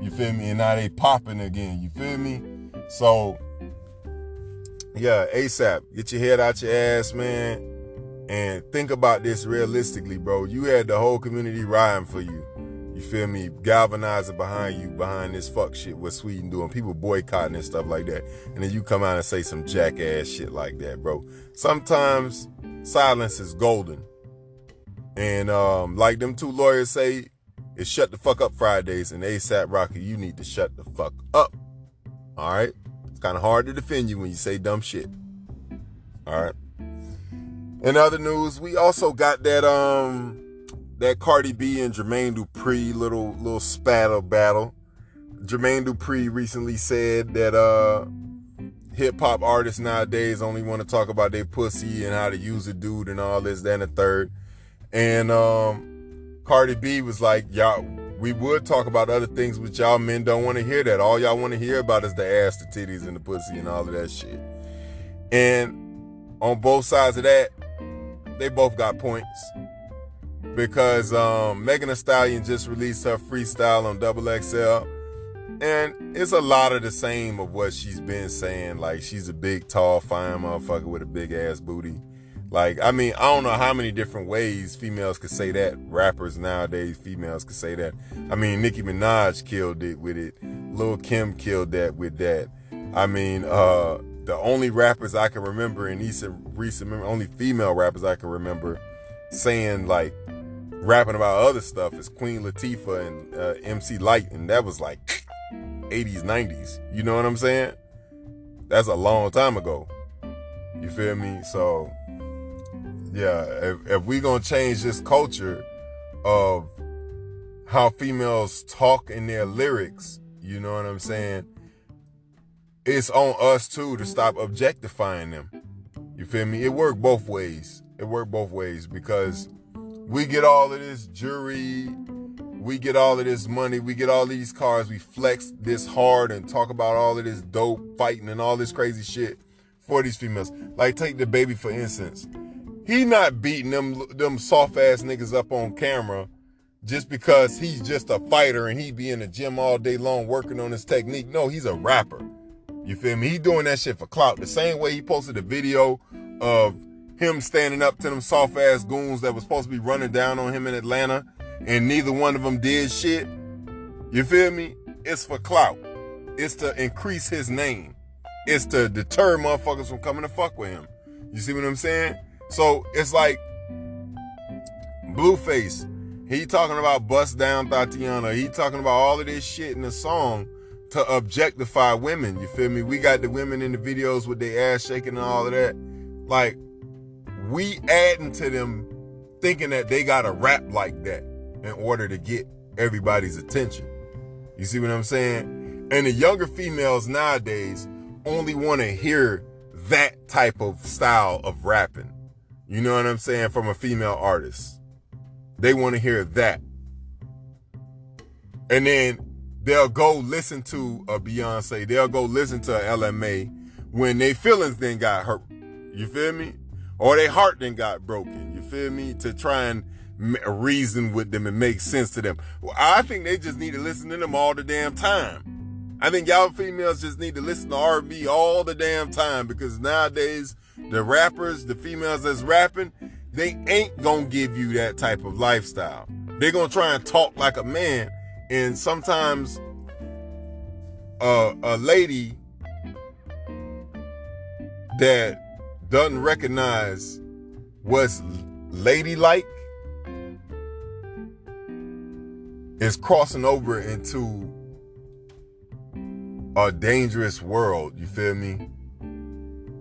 You feel me? And now they popping again. You feel me? So, yeah, A$AP, get your head out your ass, man. And think about this realistically, bro. You had the whole community riding for you. You feel me? Galvanizing behind you, behind this fuck shit what Sweden doing. People boycotting and stuff like that. And then you come out and say some jackass shit like that, bro. Sometimes silence is golden. And like them 2 lawyers say, it's shut the fuck up Fridays. And A$AP Rocky, you need to shut the fuck up. All right? It's kind of hard to defend you when you say dumb shit. All right? In other news, we also got that Cardi-B and Jermaine Dupri little spattle battle. Jermaine Dupri recently said that hip-hop artists nowadays only want to talk about their pussy and how to use a dude and all this, that, and the third. And Cardi-B was like, y'all, we would talk about other things, but y'all men don't want to hear that. All y'all want to hear about is the ass, the titties, and the pussy and all of that shit. And on both sides of that, they both got points. Because Megan Thee Stallion just released her freestyle on XXL. And it's a lot of the same of what she's been saying. Like, she's a big, tall, fine motherfucker with a big ass booty. Like, I mean, I don't know how many different ways females could say that. Rappers nowadays, females could say that. I mean, Nicki Minaj killed it with it. Lil' Kim killed that with that. I mean, the only rappers I can remember in recent memory, only female rappers I can remember saying, like, rapping about other stuff is Queen Latifah and MC Lyte. And that was like 80s, 90s. You know what I'm saying? That's a long time ago. You feel me? So, yeah, if we gonna change this culture of how females talk in their lyrics, you know what I'm saying? It's on us too to stop objectifying them. You feel me? It worked both ways. It worked both ways because we get all of this jewelry, we get all of this money, we get all of these cars, we flex this hard and talk about all of this dope fighting and all this crazy shit for these females. Like, take the baby for instance. He not beating them soft ass niggas up on camera just because he's just a fighter and he be in the gym all day long working on his technique. No, he's a rapper. You feel me? He doing that shit for clout. The same way he posted a video of him standing up to them soft ass goons that was supposed to be running down on him in Atlanta and neither one of them did shit. You feel me? It's for clout. It's to increase his name. It's to deter motherfuckers from coming to fuck with him. You see what I'm saying? So it's like Blueface. He talking about bust down Tatiana. He talking about all of this shit in the song to objectify women. You feel me? We got the women in the videos with their ass shaking and all of that. Like, we adding to them thinking that they gotta rap like that in order to get everybody's attention. You see what I'm saying? And the younger females nowadays only want to hear that type of style of rapping. You know what I'm saying? From a female artist. They want to hear that. And then they'll go listen to a Beyonce. They'll go listen to a LMA when their feelings then got hurt. You feel me? Or their heart then got broken. You feel me? To try and reason with them and make sense to them. Well, I think they just need to listen to them all the damn time. I think y'all females just need to listen to R&B all the damn time because nowadays the rappers, the females that's rapping, they ain't gonna give you that type of lifestyle. They're gonna try and talk like a man, and sometimes a lady that doesn't recognize what's ladylike is crossing over into a dangerous world, you feel me?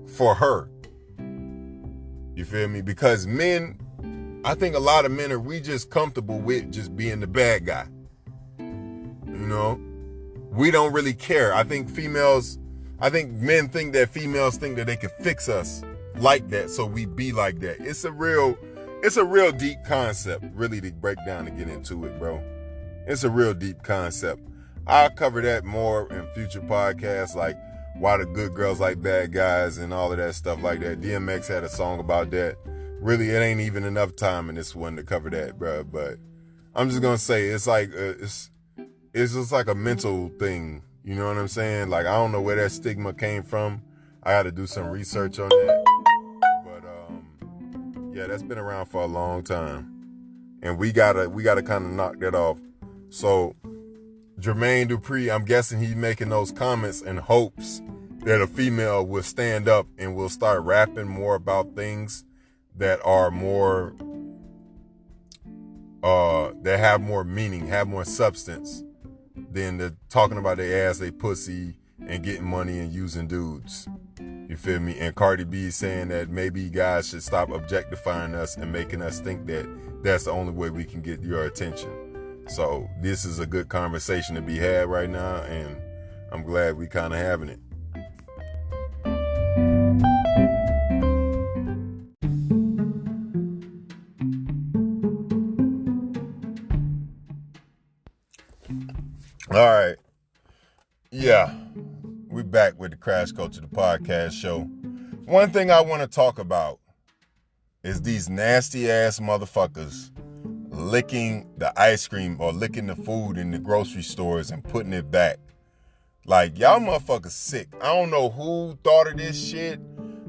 For her. You feel me? Because men, I think a lot of men we just comfortable with just being the bad guy. You know? We don't really care. I think men think that females think that they can fix us like that, so we be like that. It's a real deep concept, really, to break down and get into it, bro. It's a real deep concept. I'll cover that more in future podcasts, like why the good girls like bad guys and all of that stuff like that. DMX had a song about that. Really, it ain't even enough time in this one to cover that, bro. But I'm just gonna say it's like it's just like a mental thing. You know what I'm saying? Like, I don't know where that stigma came from. I got to do some research on that. But yeah, that's been around for a long time, and we gotta kind of knock that off. So Jermaine Dupri, I'm guessing he's making those comments in hopes that a female will stand up and will start rapping more about things that are more, that have more meaning, have more substance than the talking about their ass, they pussy, and getting money and using dudes. You feel me? And Cardi-B saying that maybe guys should stop objectifying us and making us think that that's the only way we can get your attention. So this is a good conversation to be had right now, and I'm glad we kind of having it. All right. Yeah. We back with the Crash Culture, the podcast show. One thing I want to talk about is these nasty ass motherfuckers licking the ice cream or licking the food in the grocery stores and putting it back. Like, y'all motherfuckers sick. I don't know who thought of this shit.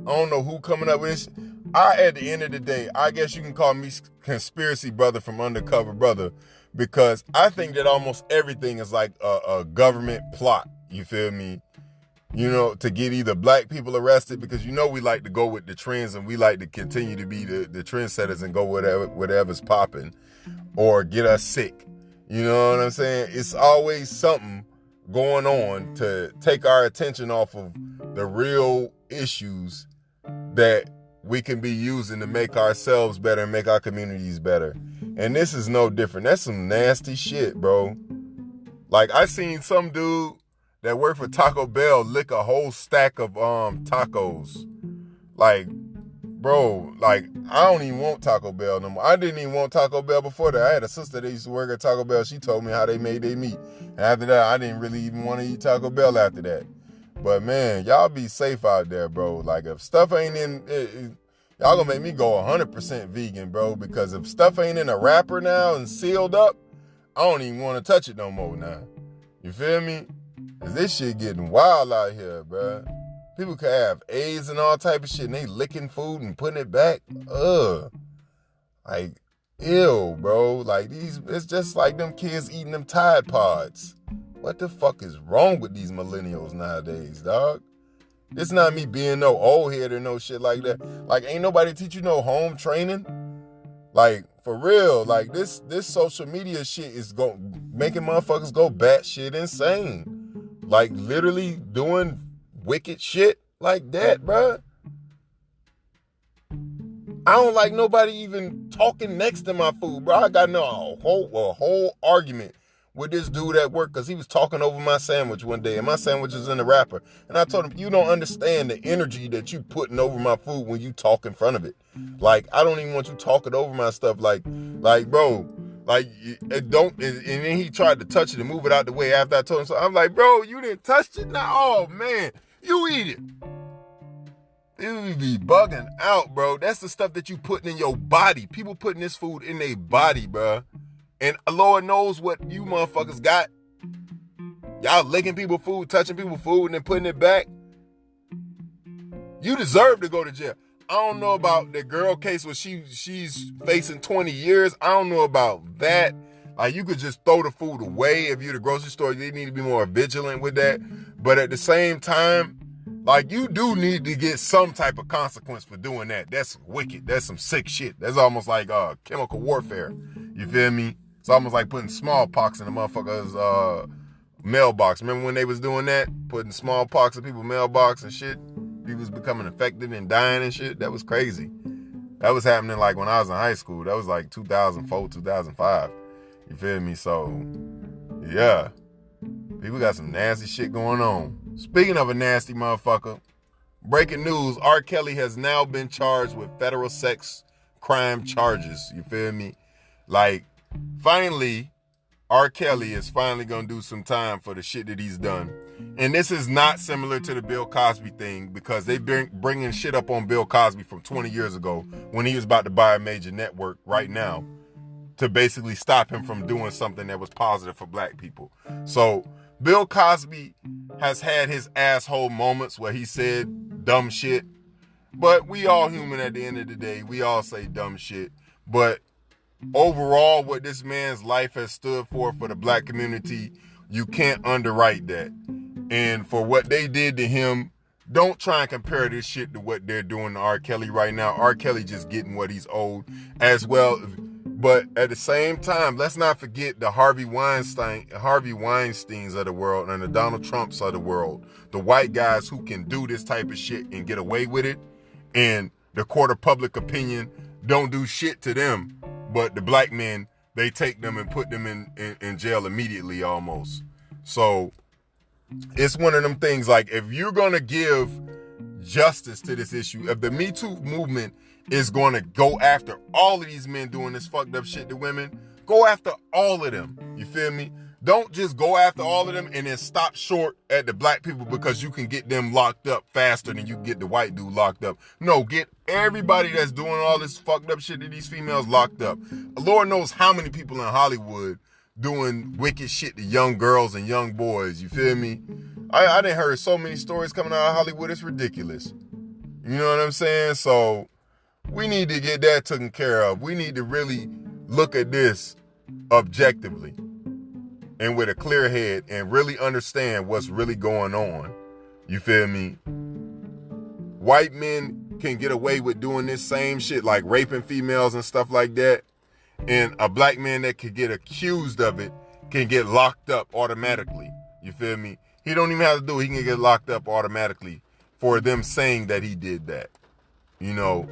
I don't know who coming up with this. At the end of the day, I guess you can call me conspiracy brother from undercover brother, because I think that almost everything is like a government plot. You feel me? You know, to get either black people arrested, because you know we like to go with the trends and we like to continue to be the trendsetters and go whatever's popping, or get us sick. You know what I'm saying? It's always something going on to take our attention off of the real issues that we can be using to make ourselves better and make our communities better. And this is no different. That's some nasty shit, bro. Like, I seen some dude that worked for Taco Bell lick a whole stack of tacos. Like, bro, like, I don't even want Taco Bell no more. I didn't even want Taco Bell before that. I had a sister that used to work at Taco Bell. She told me how they made their meat. And after that, I didn't really even want to eat Taco Bell after that. But man, y'all be safe out there, bro. Like, if stuff ain't in, y'all gonna make me go 100% vegan, bro. Because if stuff ain't in a wrapper now and sealed up, I don't even want to touch it no more now. You feel me? Cause this shit getting wild out here, bro. People could have AIDS and all type of shit, and they licking food and putting it back. Like, ew, bro. Like, it's just like them kids eating them Tide Pods. What the fuck is wrong with these millennials nowadays, dog? It's not me being no old head or no shit like that. Like, ain't nobody teach you no home training. Like, for real, like, this social media shit is making motherfuckers go batshit insane. Like, literally doing wicked shit like that, bruh. I don't like nobody even talking next to my food, bro. I got a whole argument with this dude at work because he was talking over my sandwich one day, and my sandwich is in the wrapper. And I told him, you don't understand the energy that you putting over my food when you talk in front of it. Like, I don't even want you talking over my stuff. Like, bro, like, it don't. And then he tried to touch it and move it out the way after I told him so. I'm like, bro, you didn't touch it now? Oh, man, you eat it. You be bugging out, bro. That's the stuff that you putting in your body. People putting this food in their body, bro. And Lord knows what you motherfuckers got. Y'all licking people's food, touching people's food, and then putting it back. You deserve to go to jail. I don't know about the girl case where she's facing 20 years. I don't know about that. Like, you could just throw the food away if you're the grocery store. You need to be more vigilant with that. But at the same time, like, you do need to get some type of consequence for doing that. That's wicked. That's some sick shit. That's almost like chemical warfare. You feel me? It's almost like putting smallpox in a motherfucker's mailbox. Remember when they was doing that? Putting smallpox in people's mailbox and shit? People was becoming infected and dying and shit? That was crazy. That was happening like when I was in high school. That was like 2004, 2005. You feel me? So, yeah. People got some nasty shit going on. Speaking of a nasty motherfucker, breaking news, R. Kelly has now been charged with federal sex crime charges. You feel me? Like, finally, R. Kelly is finally going to do some time for the shit that he's done. And this is not similar to the Bill Cosby thing, because they bringing shit up on Bill Cosby from 20 years ago when he was about to buy a major network right now to basically stop him from doing something that was positive for black people. So Bill Cosby has had his asshole moments where he said dumb shit, but we all human at the end of the day. We all say dumb shit. But overall, what this man's life has stood for the black community, you can't underwrite that. And for what they did to him, don't try and compare this shit to what they're doing to R. Kelly right now. R. Kelly just getting what he's owed as well. But at the same time, let's not forget the Harvey Weinsteins of the world and the Donald Trumps of the world. The white guys who can do this type of shit and get away with it. And the court of public opinion don't do shit to them. But the black men, they take them and put them in jail immediately almost. So it's one of them things, like, if you're going to give justice to this issue, if the Me Too movement is going to go after all of these men doing this fucked up shit to women, go after all of them. You feel me? Don't just go after all of them and then stop short at the black people because you can get them locked up faster than you get the white dude locked up. No, get everybody that's doing all this fucked up shit to these females locked up. Lord knows how many people in Hollywood doing wicked shit to young girls and young boys. You feel me? I done heard so many stories coming out of Hollywood. It's ridiculous. You know what I'm saying? So we need to get that taken care of. We need to really look at this objectively and with a clear head and really understand what's really going on. You feel me? White men can get away with doing this same shit, like raping females and stuff like that. And a black man that could get accused of it can get locked up automatically. You feel me? He don't even have to do it. He can get locked up automatically for them saying that he did that. You know,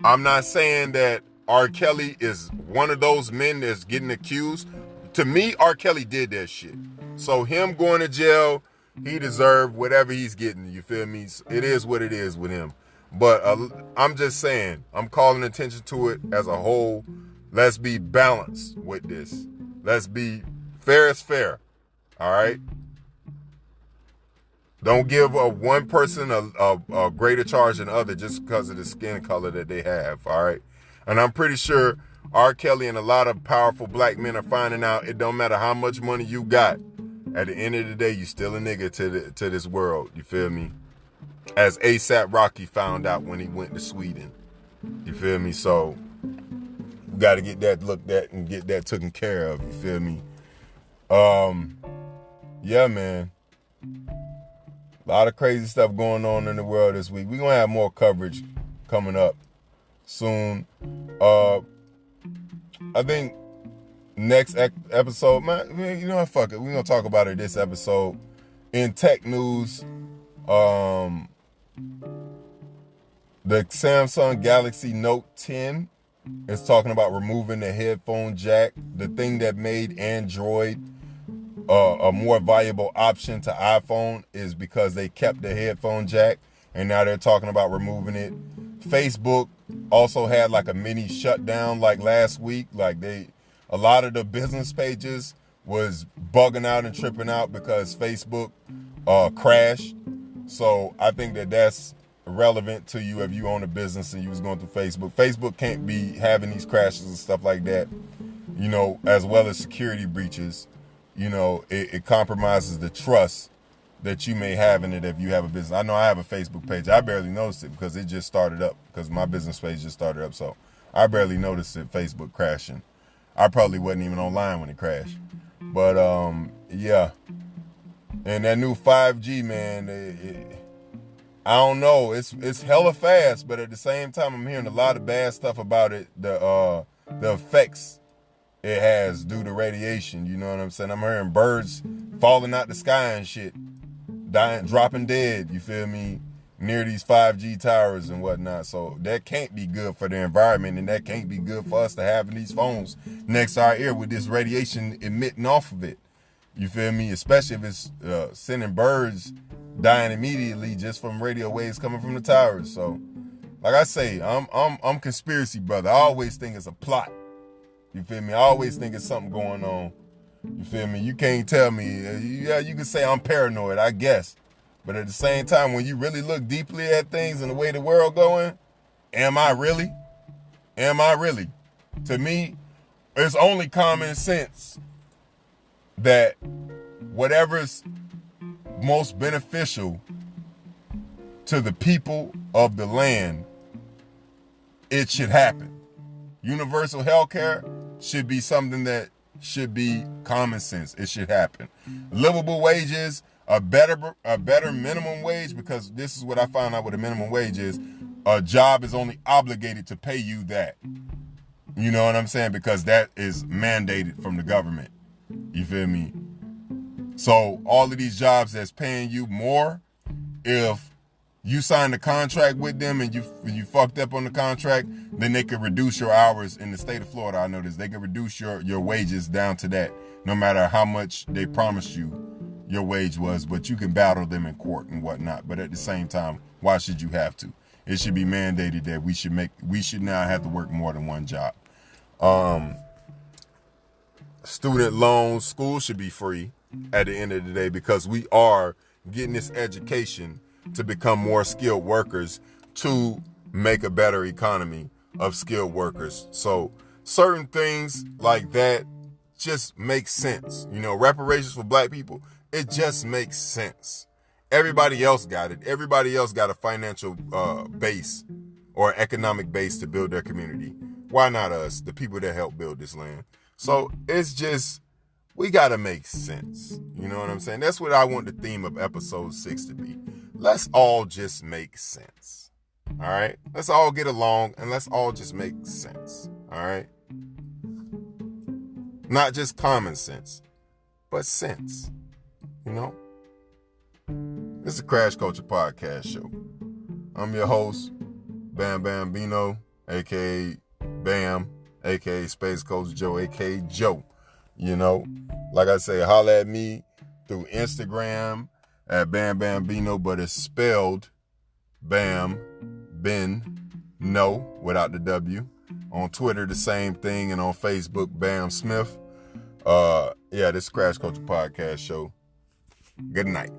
I'm not saying that R. Kelly is one of those men that's getting accused. To me, R. Kelly did that shit. So him going to jail, he deserved whatever he's getting. You feel me? It is what it is with him. But I'm just saying, I'm calling attention to it as a whole. Let's be balanced with this. Let's be fair as fair. All right? Don't give one person a greater charge than other just because of the skin color that they have. All right? And I'm pretty sure R. Kelly and a lot of powerful black men are finding out it don't matter how much money you got. At the end of the day, you still a nigga to this world. You feel me? As A$AP Rocky found out when he went to Sweden. You feel me? So, we got to get that looked at and get that taken care of. You feel me? Yeah, man. A lot of crazy stuff going on in the world this week. We're going to have more coverage coming up soon. I think next episode, man, you know what, fuck it. We're going to talk about it this episode. In tech news, the Samsung Galaxy Note 10 is talking about removing the headphone jack, the thing that made Android a more valuable option to iPhone is because they kept the headphone jack, and now they're talking about removing it. Facebook also had like a mini shutdown like last week. Like a lot of the business pages was bugging out and tripping out because Facebook crashed. So I think that's relevant to you if you own a business and you was going through Facebook. Facebook can't be having these crashes and stuff like that, you know, as well as security breaches. You know, it compromises the trust that you may have in it if you have a business. I know I have a Facebook page. I barely noticed it because it just started up, because my business page just started up. So I barely noticed it, Facebook crashing. I probably wasn't even online when it crashed. But, yeah. And that new 5G, man, I don't know. It's hella fast, but at the same time, I'm hearing a lot of bad stuff about it. The effects it has due to radiation. You know what I'm saying? I'm hearing birds falling out the sky and shit, dying, dropping dead. You feel me? Near these 5G towers and whatnot. So that can't be good for the environment, and that can't be good for us to have in these phones next to our ear with this radiation emitting off of it. You feel me? Especially if it's sending birds dying immediately just from radio waves coming from the towers. So, like I say, I'm conspiracy brother. I always think it's a plot. You feel me? I always think it's something going on. You feel me? You can't tell me. Yeah, you can say I'm paranoid, I guess. But at the same time, when you really look deeply at things and the way the world going, am I really? Am I really? To me, it's only common sense that whatever's most beneficial to the people of the land, it should happen. Universal health care should be something that should be common sense. It should happen. Livable wages, a better minimum wage, because this is what I found out with a minimum wage is a job is only obligated to pay you that. You know what I'm saying? Because that is mandated from the government. You feel me? So all of these jobs that's paying you more, if you signed a contract with them and you fucked up on the contract, then they could reduce your hours. In the state of Florida, I know this. They could reduce your wages down to that, no matter how much they promised you your wage was. But you can battle them in court and whatnot. But at the same time, why should you have to? It should be mandated that we should not have to work more than one job. student loans, school should be free at the end of the day, because we are getting this education to become more skilled workers to make a better economy of skilled workers. So certain things like that just make sense. You know, reparations for black people, it just makes sense. Everybody else got it. Everybody else got a financial base or economic base to build their community. Why not us, the people that help build this land? So it's just, we got to make sense. You know what I'm saying? That's what I want the theme of episode 6 to be. Let's all just make sense. All right? Let's all get along and let's all just make sense. All right? Not just common sense, but sense. You know? This is a Crash Culture Podcast show. I'm your host, Bam Bambino, a.k.a. Bam, a.k.a. Space Coach Joe, a.k.a. Joe. You know, like I say, holla at me through Instagram at Bam Bambino, but it's spelled Bam, Ben, no, without the W. On Twitter, the same thing, and on Facebook, Bam Smith. This Crash Culture Podcast show. Good night.